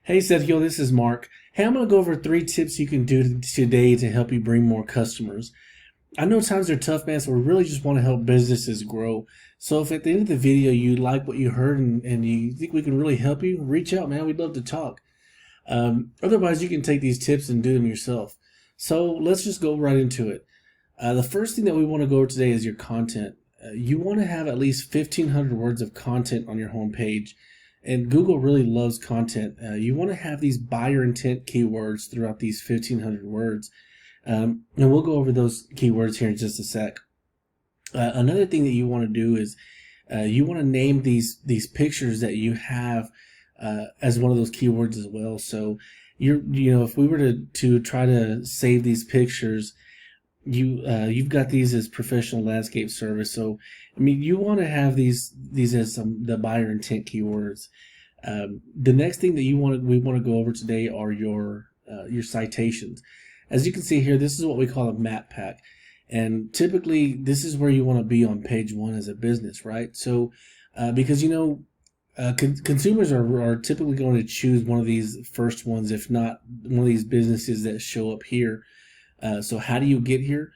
Hey Sergio, this is Mark. Hey, I'm going to go over 3 tips you can do today to help you bring more customers. I know times are tough, man, so we really just want to help businesses grow. So if at the end of the video you like what you heard and you think we can really help you, reach out, man. We'd love to talk. Otherwise, you can take these tips and do them yourself. So let's just go right into it. The first thing that we want to go over today is your content. You want to have at least 1,500 words of content on your homepage. And Google really loves content. You want to have these buyer intent keywords throughout these 1,500 words. And we'll go over those keywords here in just a sec. Another thing that you want to do is you want to name these pictures that you have as one of those keywords as well. So if we were to try to save these pictures, you've got these as professional landscape service. So I mean, you want to have these as the buyer intent keywords. The next thing that we want to go over today are your citations. As you can see here, this is what we call a map pack, and typically this is where you want to be on page one as a business, right? So because consumers are typically going to choose one of these first ones, if not one of these businesses that show up here. So how do you get here?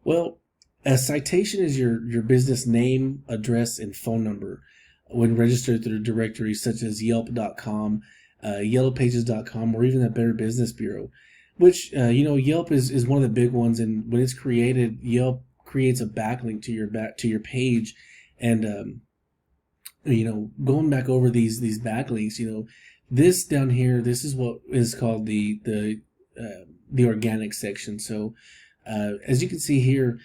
Well, a citation is your business name, address, and phone number when registered through directories such as Yelp.com, YellowPages.com, or even the Better Business Bureau. Which Yelp is one of the big ones, and when it's created, Yelp creates a backlink to your page, and going back over these backlinks, this down here, this is what is called the organic section. So as you can see here,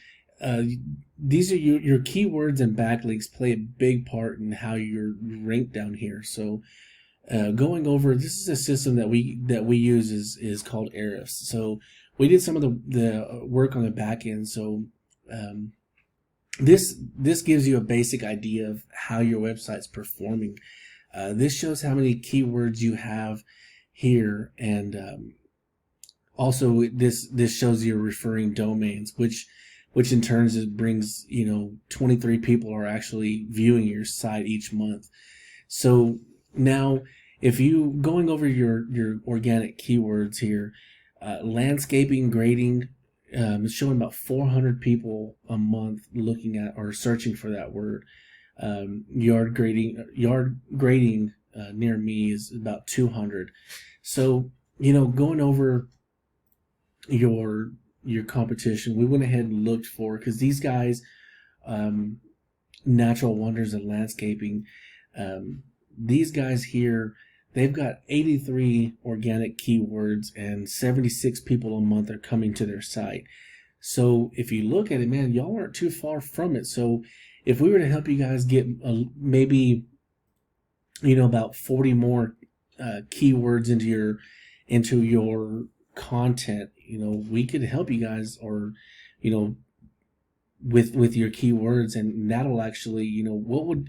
these are your keywords, and backlinks play a big part in how you're ranked down here. So going over, this is a system that we use is called Ahrefs. So we did some of the work on the back end. So this gives you a basic idea of how your website's performing. This shows how many keywords you have here, and also this shows your referring domains, which in turns brings 23 people are actually viewing your site each month. So now, if you going over your organic keywords here, landscaping, grading, is showing about 400 people a month looking at or searching for that word. Yard grading near me is about 200. So going over your competition, we went ahead and looked for, because these guys, Natural Wonders and Landscaping, these guys here, they've got 83 organic keywords, and 76 people a month are coming to their site. So if you look at it, man, y'all aren't too far from it. So if we were to help you guys get maybe about 40 more keywords into your content, we could help you guys, or with your keywords, and that'll actually, what would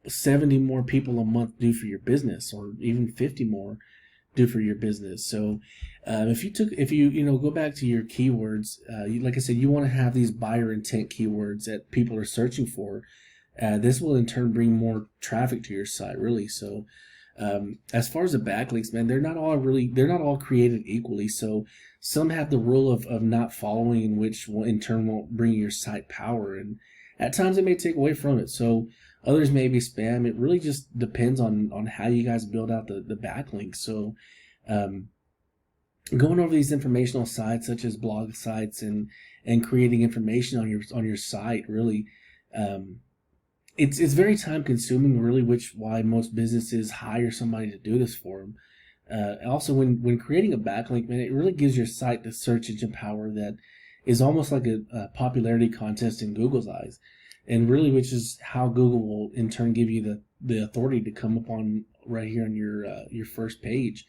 70 more people a month do for your business, or even 50 more do for your business? So if you go back to your keywords, like I said, you want to have these buyer intent keywords that people are searching for. This will in turn bring more traffic to your site, really. So as far as the backlinks, man, they're not all created equally. So some have the rule of not following, which will in turn won't bring your site power, and at times it may take away from it. So others may be spam. It really just depends on how you guys build out the backlinks. So going over these informational sites such as blog sites and creating information on your site, really, it's very time consuming, really, why most businesses hire somebody to do this for them. Also, when creating a backlink, man, it really gives your site the search engine power that is almost like a popularity contest in Google's eyes, and really, which is how Google will in turn give you the authority to come up on right here on your first page.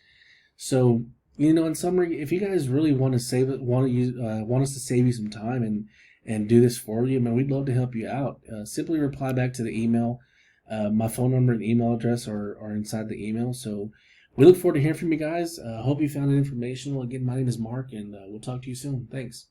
So in summary, if you guys really want us to save you some time and do this for you, man, we'd love to help you out. Simply reply back to the email. My phone number and email address are inside the email. So we look forward to hearing from you guys. Hope you found it informational. Again, my name is Mark, and we'll talk to you soon. Thanks.